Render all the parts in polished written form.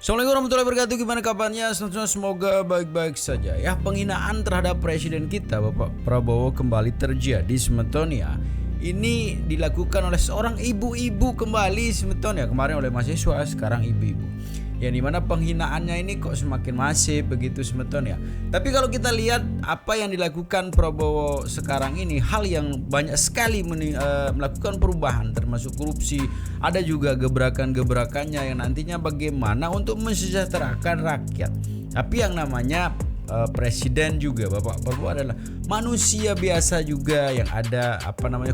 Assalamualaikum warahmatullahi wabarakatuh. Gimana kabarnya? Semoga baik-baik saja ya. Penghinaan terhadap presiden kita Bapak Prabowo kembali terjadi Semetonia. Ini dilakukan oleh seorang ibu-ibu kembali Semetonia. Kemarin oleh mahasiswa, sekarang ibu-ibu. Yang dimana penghinaannya ini kok semakin masif begitu Semetonia. Tapi kalau kita lihat apa yang dilakukan Prabowo sekarang ini, hal yang banyak sekali melakukan perubahan, termasuk korupsi. Ada juga gebrakan-gebrakannya yang nantinya bagaimana untuk mensejahterakan rakyat. Tapi yang namanya presiden juga Bapak Prabowo adalah manusia biasa juga yang ada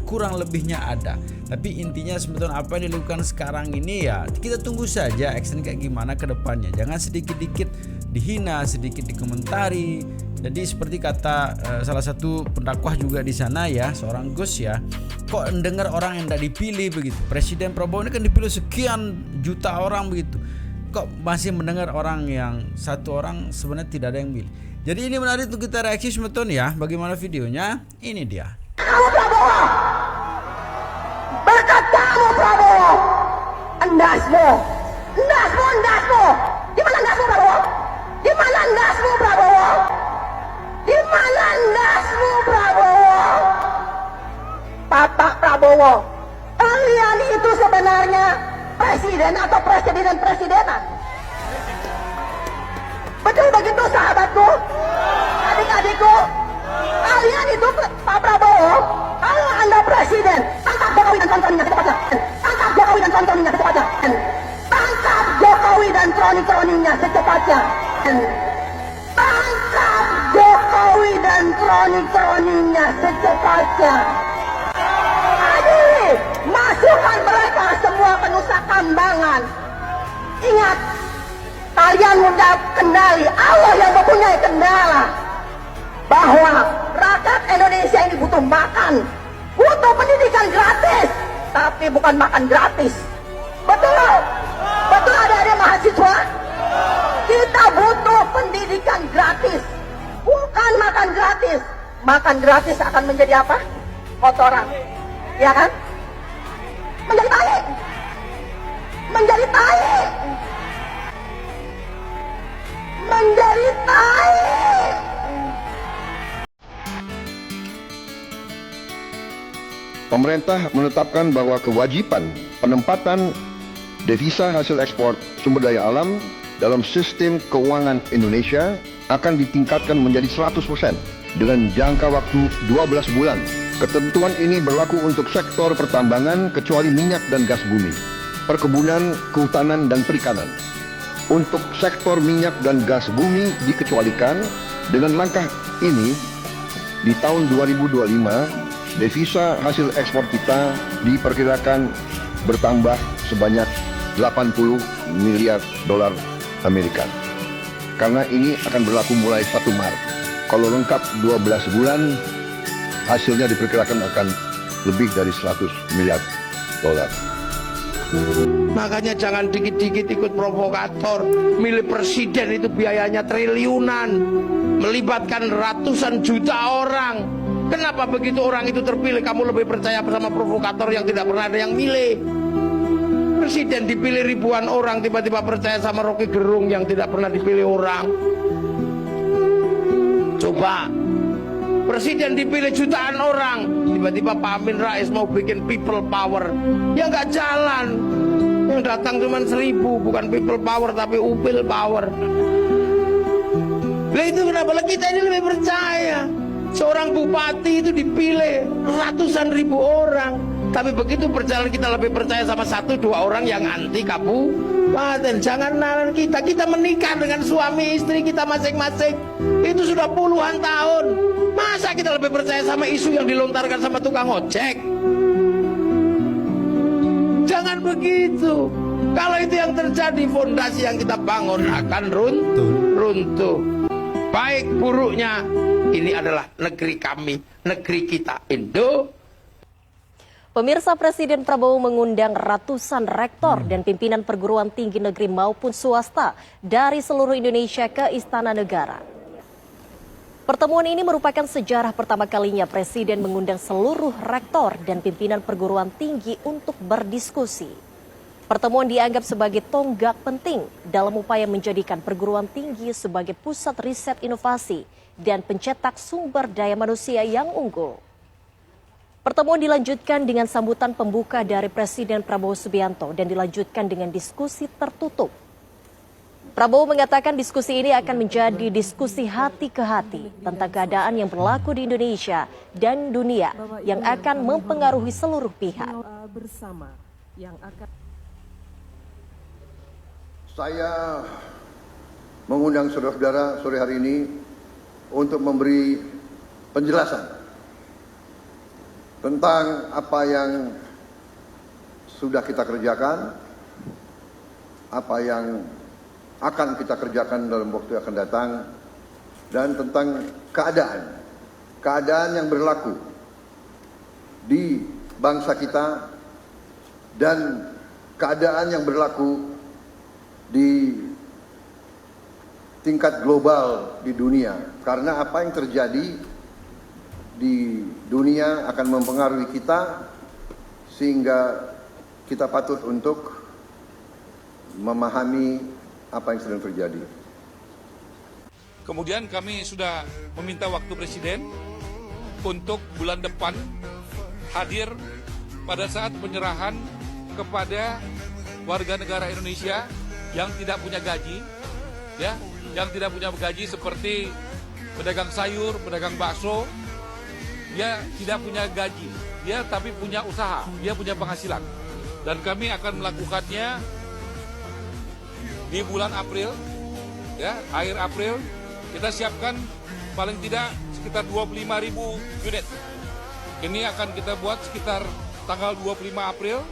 kurang lebihnya ada. Tapi intinya sebetulnya apa yang dilakukan sekarang ini ya kita tunggu saja action kayak gimana ke depannya. Jangan sedikit-dikit dihina, sedikit dikomentari. Jadi seperti kata salah satu pendakwah juga di sana ya, seorang Gus ya, kok mendengar orang yang tidak dipilih begitu. Presiden Prabowo ini kan dipilih sekian juta orang begitu. Kok masih mendengar orang yang satu orang sebenarnya tidak ada yang milih. Jadi ini menarik untuk kita reaksi Semeton ya. Bagaimana videonya? Ini dia. Kamu Prabowo, berkat kamu Prabowo, endasmu, di mana endasmu Prabowo? Di mana endasmu Prabowo? Di mana endasmu Prabowo? Bapak Prabowo, kalian itu sebenarnya presiden atau presiden-presidenan? Betul begitu sahabatku, adik-adikku, kalian itu Pak Prabowo, kalau Anda presiden, tangkap Jokowi dan troni-troninya secepatnya. Tangkap Jokowi dan troni-troninya secepatnya. Tangkap Jokowi dan troni-troninya secepatnya. Tangkap Jokowi dan troni-troninya secepatnya. Adili, masukkan mereka semua penusa kambangan. Ingat, kalian mudah kendali, Allah yang mempunyai kendala. Bahwa rakyat Indonesia ini butuh makan, butuh pendidikan gratis, tapi bukan makan gratis. Betul? Betul adik-adik mahasiswa? Kita butuh pendidikan gratis, bukan makan gratis. Makan gratis akan menjadi apa? Kotoran, ya kan? Menjadi tai. Menjadi tai. Menjadi tai. Pemerintah menetapkan bahwa kewajiban penempatan devisa hasil ekspor sumber daya alam dalam sistem keuangan Indonesia akan ditingkatkan menjadi 100% dengan jangka waktu 12 bulan. Ketentuan ini berlaku untuk sektor pertambangan kecuali minyak dan gas bumi, perkebunan, kehutanan, dan perikanan. Untuk sektor minyak dan gas bumi dikecualikan. Dengan langkah ini, di tahun 2025, devisa hasil ekspor kita diperkirakan bertambah sebanyak 80 miliar dolar Amerika. Karena ini akan berlaku mulai 1 Maret. Kalau lengkap 12 bulan, hasilnya diperkirakan akan lebih dari 100 miliar dolar. Makanya jangan dikit-dikit ikut provokator. Milih presiden itu biayanya triliunan, melibatkan ratusan juta orang. Kenapa begitu orang itu terpilih kamu lebih percaya bersama provokator yang tidak pernah ada yang milih? Presiden dipilih ribuan orang, tiba-tiba percaya sama Rocky Gerung yang tidak pernah dipilih orang. Coba presiden dipilih jutaan orang, tiba-tiba Pak Amin Rais mau bikin people power, ya nggak jalan. Yang datang cuma 1000, bukan people power tapi upil power. Lah itu kenapa kita ini lebih percaya? Seorang bupati itu dipilih ratusan ribu orang, tapi begitu berjalan kita lebih percaya sama 1-2 orang yang anti kabupaten. Jangan nalar kita menikah dengan suami istri kita masing-masing itu sudah puluhan tahun. Masa kita lebih percaya sama isu yang dilontarkan sama tukang ojek? Jangan begitu. Kalau itu yang terjadi, fondasi yang kita bangun akan runtuh. Baik buruknya, ini adalah negeri kami, negeri kita, Indo. Pemirsa, Presiden Prabowo mengundang ratusan rektor dan pimpinan perguruan tinggi negeri maupun swasta dari seluruh Indonesia ke Istana Negara. Pertemuan ini merupakan sejarah pertama kalinya Presiden mengundang seluruh rektor dan pimpinan perguruan tinggi untuk berdiskusi. Pertemuan dianggap sebagai tonggak penting dalam upaya menjadikan perguruan tinggi sebagai pusat riset inovasi dan pencetak sumber daya manusia yang unggul. Pertemuan dilanjutkan dengan sambutan pembuka dari Presiden Prabowo Subianto dan dilanjutkan dengan diskusi tertutup. Prabowo mengatakan diskusi ini akan menjadi diskusi hati ke hati tentang keadaan yang berlaku di Indonesia dan dunia yang akan mempengaruhi seluruh pihak. Saya mengundang saudara-saudara sore hari ini untuk memberi penjelasan tentang apa yang sudah kita kerjakan, apa yang akan kita kerjakan dalam waktu yang akan datang, dan tentang keadaan yang berlaku di bangsa kita dan keadaan yang berlaku di tingkat global di dunia. Karena apa yang terjadi di dunia akan mempengaruhi kita, sehingga kita patut untuk memahami apa yang sedang terjadi. Kemudian kami sudah meminta waktu Presiden untuk bulan depan hadir pada saat penyerahan kepada warga negara Indonesia yang tidak punya gaji, ya, yang tidak punya gaji seperti pedagang sayur, pedagang bakso. Dia tidak punya gaji, dia tapi punya usaha, dia punya penghasilan. Dan kami akan melakukannya di bulan April, ya, akhir April. Kita siapkan paling tidak sekitar 25.000 unit. Ini akan kita buat sekitar tanggal 25 April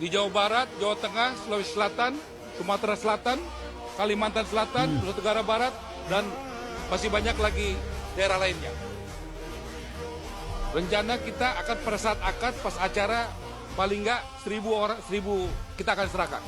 di Jawa Barat, Jawa Tengah, Sulawesi Selatan, Sumatera Selatan, Kalimantan Selatan, Nusa Tenggara Barat, dan masih banyak lagi daerah lainnya. Rencana kita akan pada saat akad pas acara paling nggak 1.000 kita akan serahkan.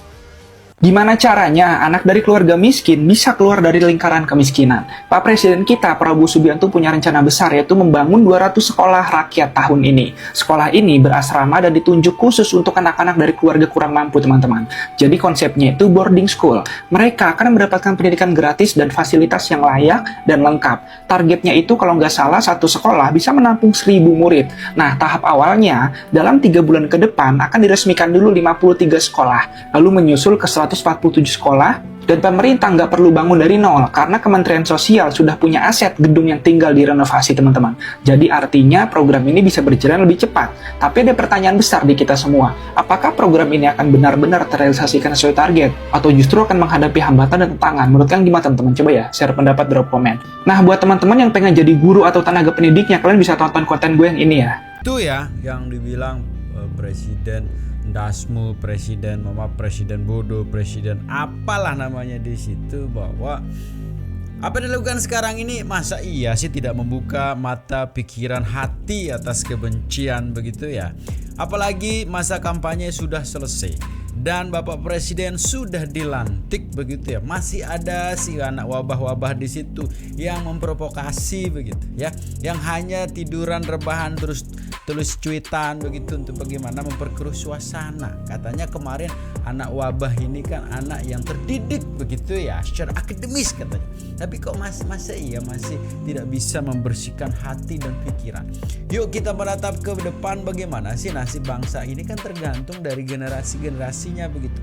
Gimana caranya anak dari keluarga miskin bisa keluar dari lingkaran kemiskinan? Pak Presiden kita, Prabowo Subianto, punya rencana besar, yaitu membangun 200 sekolah rakyat tahun ini. Sekolah ini berasrama dan ditunjuk khusus untuk anak-anak dari keluarga kurang mampu, teman-teman. Jadi konsepnya itu boarding school. Mereka akan mendapatkan pendidikan gratis dan fasilitas yang layak dan lengkap. Targetnya itu kalau nggak salah satu sekolah bisa menampung 1.000 murid. Nah, tahap awalnya dalam 3 bulan ke depan akan diresmikan dulu 53 sekolah, lalu menyusul ke 147 sekolah, dan pemerintah nggak perlu bangun dari nol karena Kementerian Sosial sudah punya aset gedung yang tinggal direnovasi, teman-teman. Jadi artinya program ini bisa berjalan lebih cepat. Tapi ada pertanyaan besar di kita semua. Apakah program ini akan benar-benar terrealisasikan sesuai target? Atau justru akan menghadapi hambatan dan tantangan? Menurut kalian gimana, teman-teman? Coba ya, share pendapat, drop komen. Nah, buat teman-teman yang pengen jadi guru atau tenaga pendidiknya, kalian bisa tonton konten gue yang ini ya. Itu ya yang dibilang presiden dasmu, presiden mama, presiden bodoh, presiden apalah namanya di situ, bahwa apa yang dilakukan sekarang ini masa iya sih tidak membuka mata, pikiran, hati atas kebencian begitu ya. Apalagi masa kampanye sudah selesai dan Bapak Presiden sudah dilantik begitu ya. Masih ada si anak wabah-wabah di situ yang memprovokasi begitu ya. Yang hanya tiduran rebahan terus tulis cuitan begitu untuk bagaimana memperkeruh suasana. Katanya kemarin anak wabah ini kan anak yang terdidik begitu ya, secara akademis katanya. Tapi kok masa iya masih tidak bisa membersihkan hati dan pikiran. Yuk kita menatap ke depan, bagaimana sih nasib bangsa ini kan tergantung dari generasi-generasinya begitu.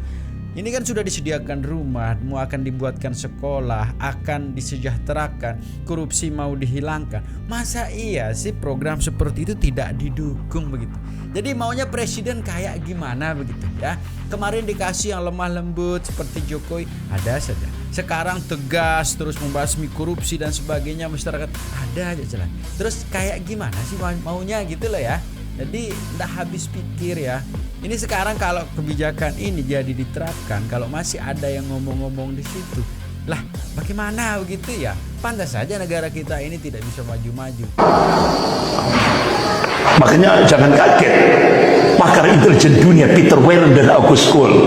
Ini kan sudah disediakan rumah, mau akan dibuatkan sekolah, akan disejahterakan, korupsi mau dihilangkan. Masa iya sih program seperti itu tidak didukung begitu? Jadi maunya presiden kayak gimana begitu ya? Kemarin dikasih yang lemah lembut seperti Jokowi, ada saja. Sekarang tegas terus membasmi korupsi dan sebagainya, masyarakat ada aja jalan. Terus kayak gimana sih maunya gitu loh ya? Jadi tidak habis pikir ya. Ini sekarang kalau kebijakan ini jadi diterapkan, kalau masih ada yang ngomong-ngomong di situ, lah bagaimana begitu ya? Pantas saja negara kita ini tidak bisa maju-maju. Makanya jangan kaget, pakar intelijen dunia Peter Weyland dan August Cole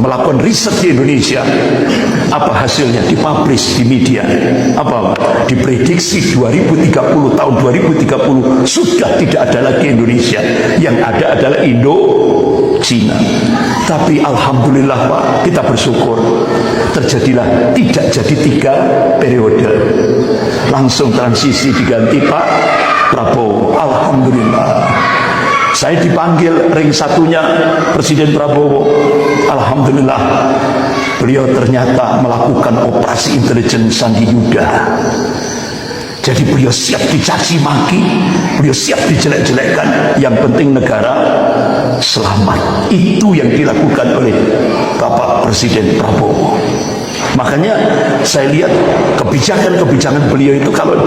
melakukan riset di Indonesia. Apa hasilnya? Dipublish di media. Apa? Diprediksi 2030, tahun 2030 sudah tidak ada lagi Indonesia. Yang ada adalah Cina. Tapi alhamdulillah Pak, kita bersyukur terjadilah tidak jadi 3 periode, langsung transisi diganti Pak Prabowo. Alhamdulillah. Saya dipanggil ring satunya Presiden Prabowo. Alhamdulillah, beliau ternyata melakukan operasi intelijen Sandi Yuda. Jadi beliau siap dicaci maki, beliau siap dijelek-jelekkan. Yang penting negara selamat. Itu yang dilakukan oleh Bapak Presiden Prabowo. Makanya saya lihat kebijakan-kebijakan beliau itu kalau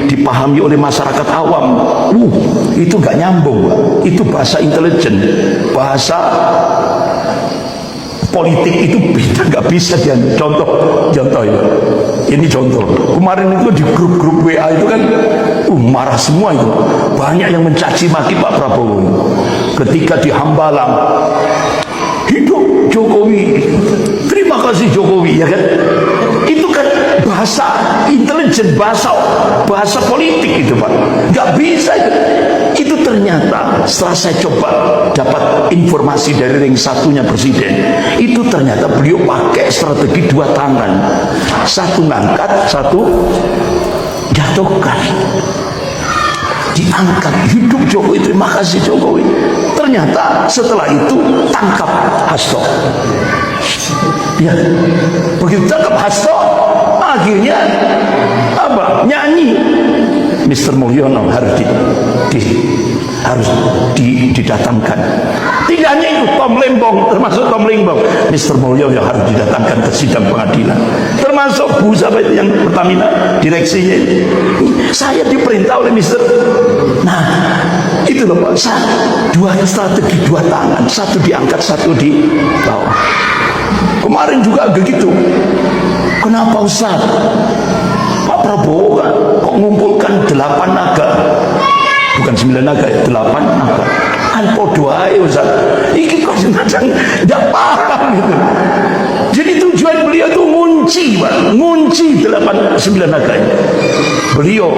dipahami oleh masyarakat awam, itu nggak nyambung, itu bahasa intelijen, bahasa politik itu beda, nggak bisa dia contoh ya. Ini contoh kemarin itu di grup-grup WA itu kan marah semua itu, banyak yang mencaci maki Pak Prabowo ketika di Hambalang. Hidup Jokowi, terima kasih Jokowi, ya kan? Itu kan bahasa intelijen, bahasa politik itu Pak, nggak bisa itu. Itu ternyata setelah saya coba dapat informasi dari ring satunya Presiden, itu ternyata beliau pakai strategi 2 tangan, satu ngangkat, satu jatuhkan. Diangkat, hidup Jokowi, terima kasih Jokowi. Ternyata setelah itu tangkap Hasto. Ya, begitu tangkap Hasto, akhirnya apa? Nyanyi Mr. Mulyono harus didatangkan. Tidak hanya itu, Tom Lembong, termasuk Tom Lembong, Mr. Mulyono harus didatangkan ke sidang pengadilan. Termasuk Bu siapa itu yang Pertamina direksinya. Saya diperintah oleh Mr. Nah, itu loh Pak, 2 strategi 2 tangan, satu diangkat, satu di bawah. Kemarin juga begitu. Kenapa Ustaz? Pak Prabowo kan kok ngumpulkan 8 naga, bukan 9 naga ya, 8 naga. Kan podo ae Ustaz. Iki kok semacam enggak paham gitu. Jadi tujuan beliau itu ngunci 8-9 naga ini. Beliau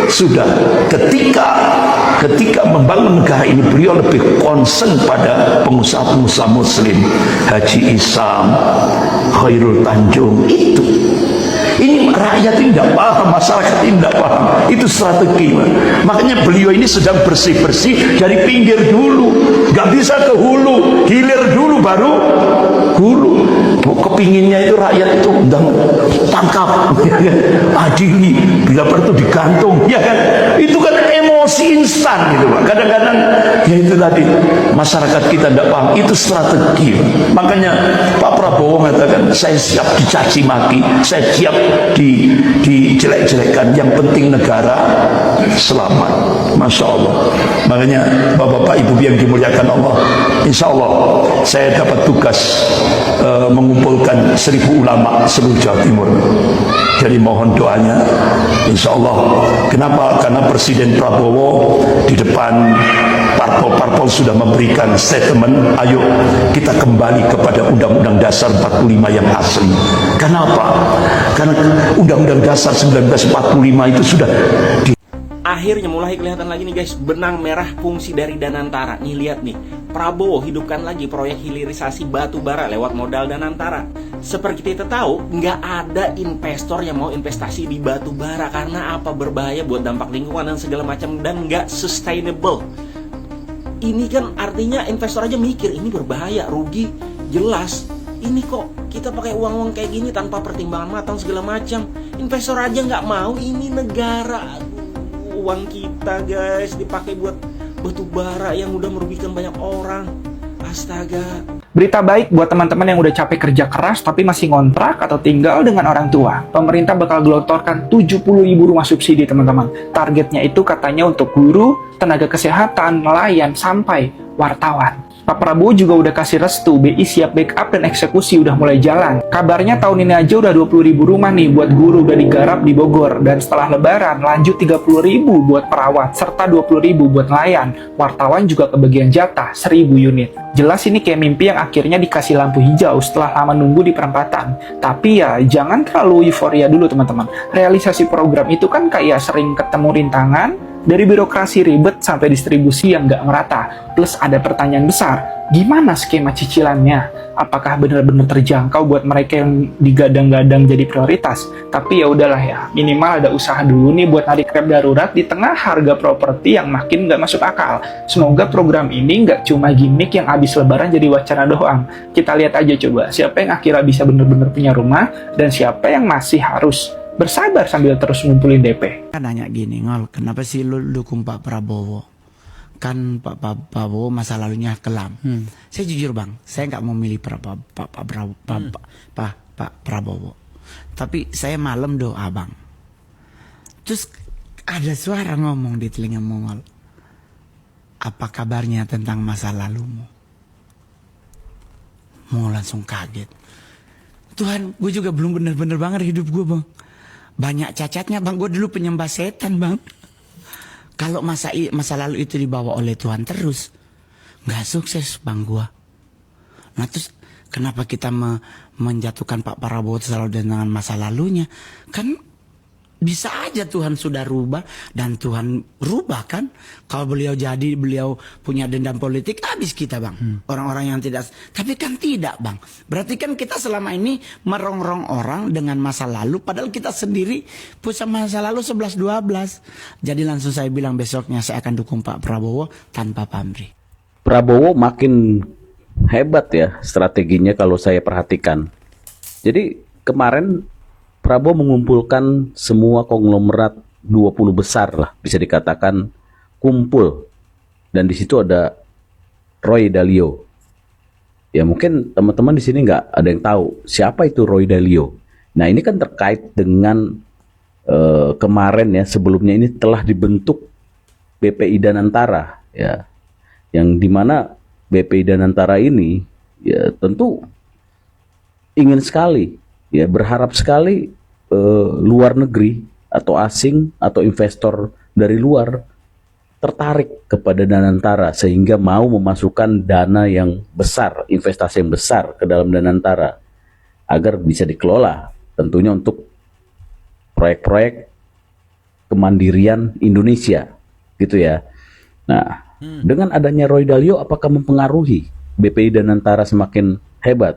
sudah ketika membangun negara ini, beliau lebih concern pada pengusaha-pengusaha muslim, Haji Isam, Khairul Tanjung, itu. Ini rakyat ini tidak paham, masyarakat ini tidak paham. Itu strategi. Makanya beliau ini sedang bersih-bersih dari pinggir dulu, nggak bisa ke hulu, hilir dulu baru hulu. Kepinginnya itu rakyat itu tangkap, ya kan? Adili, bila perlu digantung, ya kan? Itu kan emosi instan gitu Pak. Kadang-kadang ya itu tadi, masyarakat kita tidak paham, itu strategi. Makanya Pak Prabowo mengatakan, saya siap dicaci maki, saya siap dijelek-jelekkan, yang penting negara selamat. Masya Allah. Makanya Bapak-bapak Ibu yang dimuliakan Allah, insya Allah saya dapat tugas mengumpulkan 1000 ulama seluruh Jawa Timur. Jadi mohon doanya, insya Allah. Kenapa? Karena Presiden Prabowo di depan parpol-parpol sudah memberikan statement, ayo kita kembali kepada Undang-Undang Dasar 45 yang asli. Kenapa? Karena Undang-Undang Dasar 1945 itu sudah Akhirnya mulai kelihatan lagi nih guys, benang merah fungsi dari Danantara. Nih lihat nih, Prabowo hidupkan lagi proyek hilirisasi batu bara lewat modal Danantara. Seperti kita tahu, nggak ada investor yang mau investasi di batu bara. Karena apa? Berbahaya buat dampak lingkungan dan segala macam, dan nggak sustainable. Ini kan artinya investor aja mikir, ini berbahaya, rugi, jelas. Ini kok kita pakai uang-uang kayak gini tanpa pertimbangan matang segala macam. Investor aja nggak mau, ini negara. Uang kita guys dipakai buat batu bara yang udah merugikan banyak orang. Astaga. Berita baik buat teman-teman yang udah capek kerja keras tapi masih ngontrak atau tinggal dengan orang tua. Pemerintah bakal gelontorkan 70.000 rumah subsidi teman-teman. Targetnya itu katanya untuk guru, tenaga kesehatan, nelayan, sampai wartawan. Pak Prabowo juga udah kasih restu, BI siap backup dan eksekusi udah mulai jalan. Kabarnya tahun ini aja udah 20.000 rumah nih buat guru udah digarap di Bogor. Dan setelah lebaran lanjut 30.000 buat perawat, serta 20.000 buat nelayan. Wartawan juga kebagian jatah 1.000 unit. Jelas ini kayak mimpi yang akhirnya dikasih lampu hijau setelah lama nunggu di perempatan. Tapi ya jangan terlalu euforia dulu teman-teman. Realisasi program itu kan kayak sering ketemu rintangan, Dari birokrasi ribet sampai distribusi yang nggak merata. Plus ada pertanyaan besar, gimana skema cicilannya? Apakah benar-benar terjangkau buat mereka yang digadang-gadang jadi prioritas? Tapi ya udahlah ya, minimal ada usaha dulu nih buat narik rem darurat di tengah harga properti yang makin nggak masuk akal. Semoga program ini nggak cuma gimmick yang abis lebaran jadi wacana doang. Kita lihat aja coba, siapa yang akhirnya bisa benar-benar punya rumah, dan siapa yang masih harus bersabar sambil terus ngumpulin DP. Kan nanya gini, Ngol, kenapa sih lu dukung Pak Prabowo? Kan Pak Prabowo masa lalunya kelam. Saya jujur bang, saya nggak mau milih Pak Prabowo. Tapi saya malam doa bang. Terus ada suara ngomong di telinga Ngol. Apa kabarnya tentang masa lalumu? Mau langsung kaget. Tuhan, gue juga belum bener-bener banget hidup gue bang. Banyak cacatnya bang, gue dulu penyembah setan bang. Kalau masa lalu itu dibawa oleh Tuhan terus, nggak sukses bang gue. Nah terus kenapa kita menjatuhkan Pak Prabowo selalu dengan masa lalunya? Kan bisa aja Tuhan sudah rubah, dan Tuhan rubah kan. Kalau beliau punya dendam politik, habis kita bang. Orang-orang yang tidak, tapi kan tidak bang. Berarti kan kita selama ini merongrong orang dengan masa lalu, padahal kita sendiri punya masa lalu 11-12. Jadi langsung saya bilang besoknya saya akan dukung Pak Prabowo tanpa pamrih. Prabowo makin hebat ya strateginya kalau saya perhatikan. Jadi kemarin Prabowo mengumpulkan semua konglomerat 20 besar lah, bisa dikatakan kumpul. Dan di situ ada Roy Dalio. Ya mungkin teman-teman di sini nggak ada yang tahu siapa itu Roy Dalio. Nah ini kan terkait dengan kemarin ya, sebelumnya ini telah dibentuk BPI Danantara ya, yang dimana BPI Danantara ini ya tentu ingin sekali ya, berharap sekali luar negeri atau asing atau investor dari luar tertarik kepada Danantara sehingga mau memasukkan dana yang besar, investasi yang besar ke dalam Danantara agar bisa dikelola tentunya untuk proyek-proyek kemandirian Indonesia gitu ya. Nah, dengan adanya Roy Dalio apakah mempengaruhi BPI Danantara semakin hebat?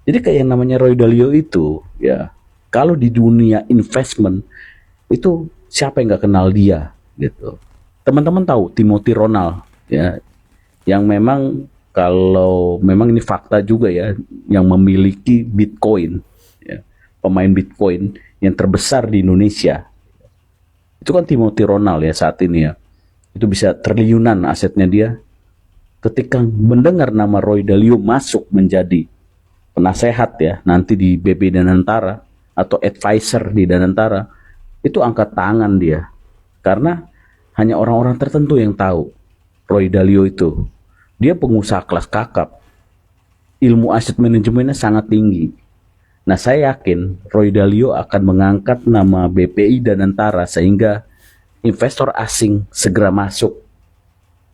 Jadi kayak yang namanya Roy Dalio itu ya, kalau di dunia investment itu siapa yang nggak kenal dia gitu. Teman-teman tahu Timothy Ronald ya, yang memang kalau memang ini fakta juga ya, yang memiliki Bitcoin ya, pemain Bitcoin yang terbesar di Indonesia. Itu kan Timothy Ronald ya saat ini ya. Itu bisa triliunan asetnya dia. Ketika mendengar nama Roy Dalio masuk menjadi penasehat ya nanti di BPI Danantara atau advisor di Danantara, itu angkat tangan dia. Karena hanya orang-orang tertentu yang tahu Roy Dalio itu. Dia pengusaha kelas kakap. Ilmu aset manajemennya sangat tinggi. Nah saya yakin Roy Dalio akan mengangkat nama BPI Danantara sehingga investor asing segera masuk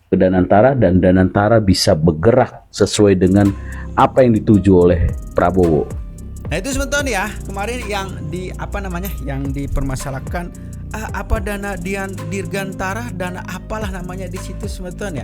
ke Danantara dan Danantara bisa bergerak sesuai dengan apa yang dituju oleh Prabowo. Nah itu sebentar ya, kemarin yang yang dipermasalahkan apa dana Dirgantara, dana apalah namanya di situ sebetulnya,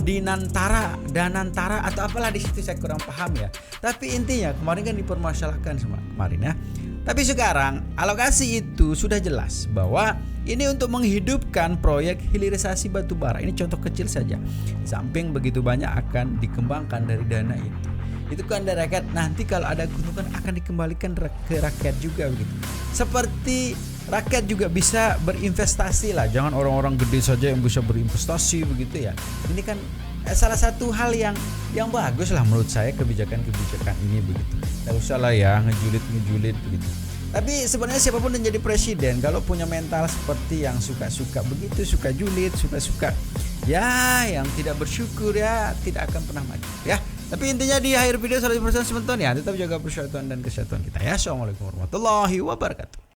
Danantara atau apalah di situ, saya kurang paham ya. Tapi intinya kemarin kan dipermasalahkan kemarin ya. Tapi sekarang alokasi itu sudah jelas bahwa ini untuk menghidupkan proyek hilirisasi batubara. Ini contoh kecil saja. Samping begitu banyak akan dikembangkan dari dana itu. Itu kan dari rakyat, nanti kalau ada keuntungan akan dikembalikan ke rakyat juga begitu. Seperti rakyat juga bisa berinvestasi lah, jangan orang-orang gede saja yang bisa berinvestasi begitu ya. Ini kan salah satu hal yang bagus lah menurut saya, kebijakan ini begitu. Tidak usah lah ya ngejulit begitu. Tapi sebenarnya siapapun yang jadi presiden kalau punya mental seperti yang suka-suka begitu, suka julid, suka-suka ya yang tidak bersyukur ya tidak akan pernah maju ya. Tapi intinya di akhir video 100% sebentar ya, tetap jaga persatuan dan kesatuan kita ya. Assalamualaikum warahmatullahi wabarakatuh.